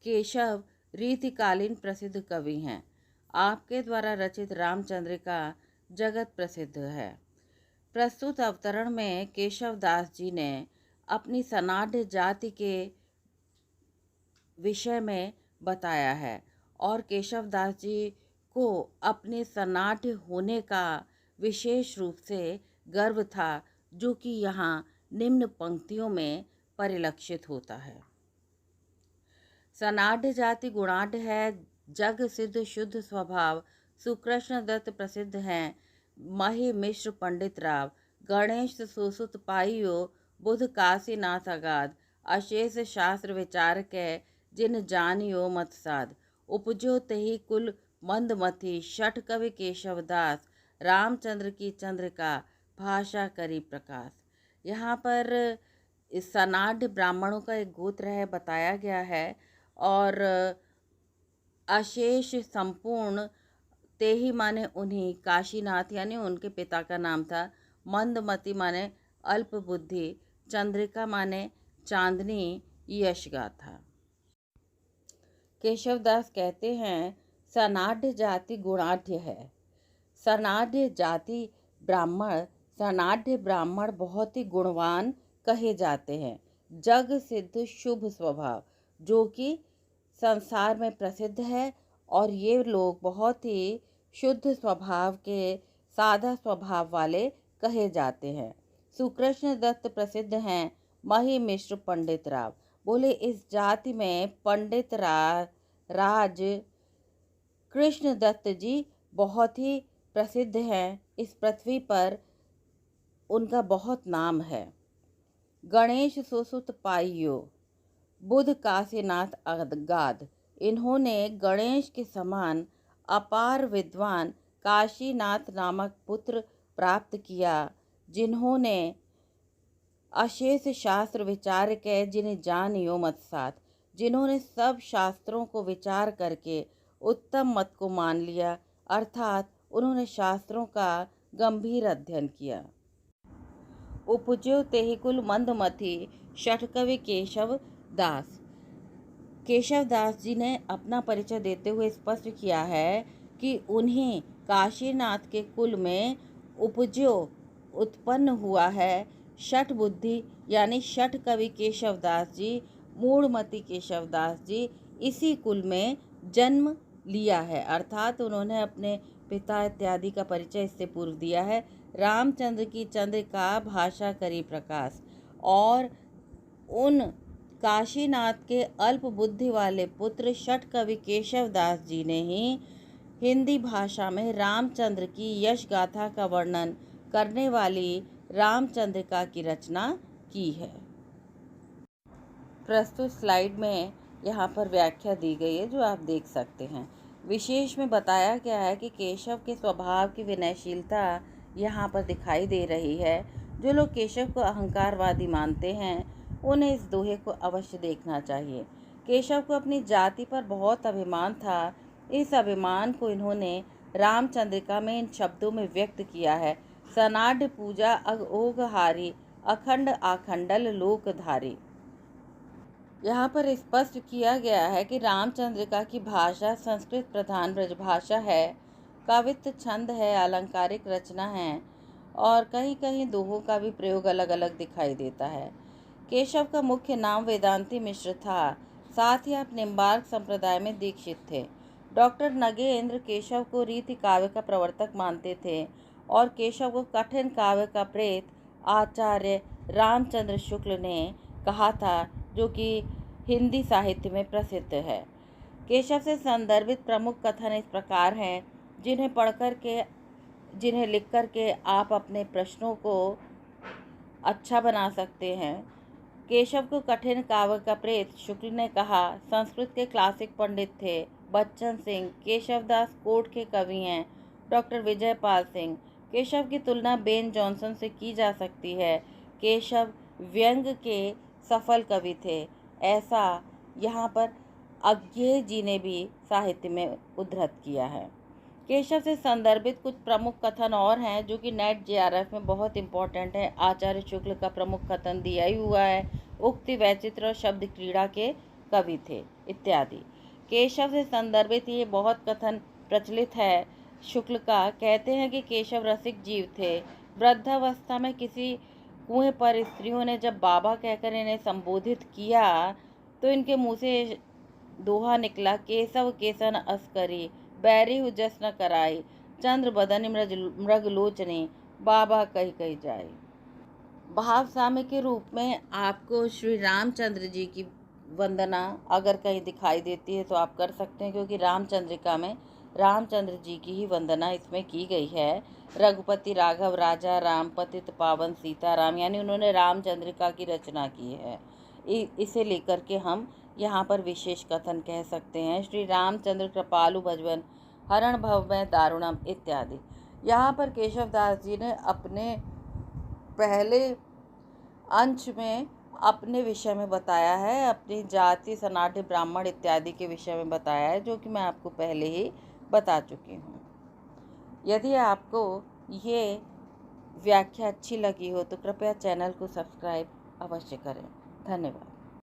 केशव रीतिकालीन प्रसिद्ध कवि हैं। आपके द्वारा रचित रामचंद्रिका जगत प्रसिद्ध है। प्रस्तुत अवतरण में केशव दास जी ने अपनी सनाढ़ जाति के विषय में बताया है और केशव दास जी को अपने सनाढ़ होने का विशेष रूप से गर्व था, जो कि यहाँ निम्न पंक्तियों में परिलक्षित होता है। सनाढ़ जाति गुणाढ़ है, जग सिद्ध शुद्ध स्वभाव, सुकृष्ण दत्त प्रसिद्ध हैं, मही मिश्र पंडित राव, गणेश सुसुत पाइयो, बुध काशीनाथ अगाध, अशेष शास्त्र विचार के, जिन जानियो मत साध, उपजो तेहि कुल मंदमती, शठ कवि केशव दास, रामचंद्र की चंद्रिका, भाषा करी प्रकाश। यहाँ पर इस सनाढ़ ब्राह्मणों का एक गोत्र है बताया गया है और अशेष संपूर्ण, तेही माने उन्हीं, काशीनाथ यानी उनके पिता का नाम था, मंदमती माने अल्प बुद्धि, चंद्रिका माने चांदनी, यश गाथा। केशवदास कहते हैं सनाढ़ जाति गुणाढ़ है। सनाढ़ जाति सनाढ़ ब्राह्मण बहुत ही गुणवान कहे जाते हैं। जग सिद्ध शुभ स्वभाव, जो कि संसार में प्रसिद्ध है, और ये लोग बहुत ही शुद्ध स्वभाव के, सादा स्वभाव वाले कहे जाते हैं। सुकृष्ण दत्त प्रसिद्ध हैं, मही मिश्र पंडित राव। बोले इस जाति में पंडित राज कृष्ण दत्त जी बहुत ही प्रसिद्ध हैं। इस पृथ्वी पर उनका बहुत नाम है। गणेश सुसुत पाइयो, बुध काशीनाथ अगाध, इन्होंने गणेश के समान अपार विद्वान काशीनाथ नामक पुत्र प्राप्त किया, जिन्होंने अशेष शास्त्र विचार के, जिन्हें जानियो मत साथ, जिन्होंने सब शास्त्रों को विचार करके उत्तम मत को मान लिया, अर्थात उन्होंने शास्त्रों का गंभीर अध्ययन किया। उपज्यो तेहि कुल मंदमती, शठ कवि केशव दास। केशव दास जी ने अपना परिचय देते हुए स्पष्ट किया है कि उन्हीं काशीनाथ के कुल में उपज्यो उत्पन्न हुआ है शठ बुद्धि यानी शठ कवि केशव दास जी, मूढ़मती केशव दास जी, इसी कुल में जन्म लिया है। अर्थात उन्होंने अपने पिता इत्यादि का परिचय इससे पूर्व दिया है। रामचंद्र की चंद्रिका, भाषा करी प्रकाश, और उन काशीनाथ के अल्प बुद्धि वाले पुत्र शठ कवि केशव दास जी ने ही हिंदी भाषा में रामचंद्र की यश गाथा का वर्णन करने वाली रामचंद्रिका की रचना की है। प्रस्तुत स्लाइड में यहाँ पर व्याख्या दी गई है, जो आप देख सकते हैं। विशेष में बताया गया है कि केशव के स्वभाव की विनयशीलता यहाँ पर दिखाई दे रही है। जो लोग केशव को अहंकारवादी मानते हैं, उन्हें इस दोहे को अवश्य देखना चाहिए। केशव को अपनी जाति पर बहुत अभिमान था। इस अभिमान को इन्होंने रामचंद्रिका में इन शब्दों में व्यक्त किया है। सनाढ़ पूजा अघोघहारी, अखंड आखंडल लोकधारी। यहाँ पर स्पष्ट किया गया है कि रामचंद्रिका की भाषा संस्कृत प्रधान ब्रजभाषा है, कवित्व छंद है, अलंकारिक रचना है, और कहीं कहीं दोहों का भी प्रयोग अलग अलग दिखाई देता है। केशव का मुख्य नाम वेदांती मिश्र था, साथ ही आप निम्बार्क संप्रदाय में दीक्षित थे। डॉक्टर नगेंद्र केशव को रीति काव्य का प्रवर्तक मानते थे और केशव को कठिन काव्य का प्रेत आचार्य रामचंद्र शुक्ल ने कहा था, जो कि हिंदी साहित्य में प्रसिद्ध है। केशव से संदर्भित प्रमुख कथन इस प्रकार हैं, जिन्हें लिख कर के आप अपने प्रश्नों को अच्छा बना सकते हैं। केशव को कठिन काव्य का प्रेत शुक्ल ने कहा। संस्कृत के क्लासिक पंडित थे बच्चन सिंह। केशवदास कोट के कवि हैं। डॉक्टर विजयपाल सिंह। केशव की तुलना बेन जॉनसन से की जा सकती है। केशव व्यंग के सफल कवि थे, ऐसा यहाँ पर अज्ञेय जी ने भी साहित्य में उद्धृत किया है। केशव से संदर्भित कुछ प्रमुख कथन और हैं, जो कि नेट जेआरएफ में बहुत इंपॉर्टेंट है। आचार्य शुक्ल का प्रमुख कथन दिया ही हुआ है। उक्ति वैचित्र और शब्द क्रीड़ा के कवि थे इत्यादि। केशव से संदर्भित ये बहुत कथन प्रचलित है। शुक्ल का कहते हैं कि केशव रसिक जीव थे। वृद्धावस्था में किसी कुएं पर स्त्रियों ने जब बाबा कहकर इन्हें संबोधित किया तो इनके मुंह से दोहा निकला, केशव केसन अस्करी, बैरी हुजस न कराई, चंद्र बदनी मृगलोचनी, बाबा कही कही जाए। भाव साम्य के रूप में आपको श्री रामचंद्र जी की वंदना अगर कहीं दिखाई देती है तो आप कर सकते हैं, क्योंकि रामचंद्रिका में रामचंद्र जी की ही वंदना इसमें की गई है। रघुपति राघव राजा राम, पतित पावन सीताराम, यानी उन्होंने रामचंद्रिका की रचना की है। इसे लेकर के हम यहाँ पर विशेष कथन कह सकते हैं, श्री रामचंद्र कृपालु भजवन हरण भव में दारुणम इत्यादि। यहाँ पर केशव दास जी ने अपने पहले अंश में अपने विषय में बताया है, अपनी जाति, सनाढ़ ब्राह्मण इत्यादि के विषय में बताया है, जो कि मैं आपको पहले ही बता चुकी हूँ। यदि आपको ये व्याख्या अच्छी लगी हो तो कृपया चैनल को सब्सक्राइब अवश्य करें। धन्यवाद।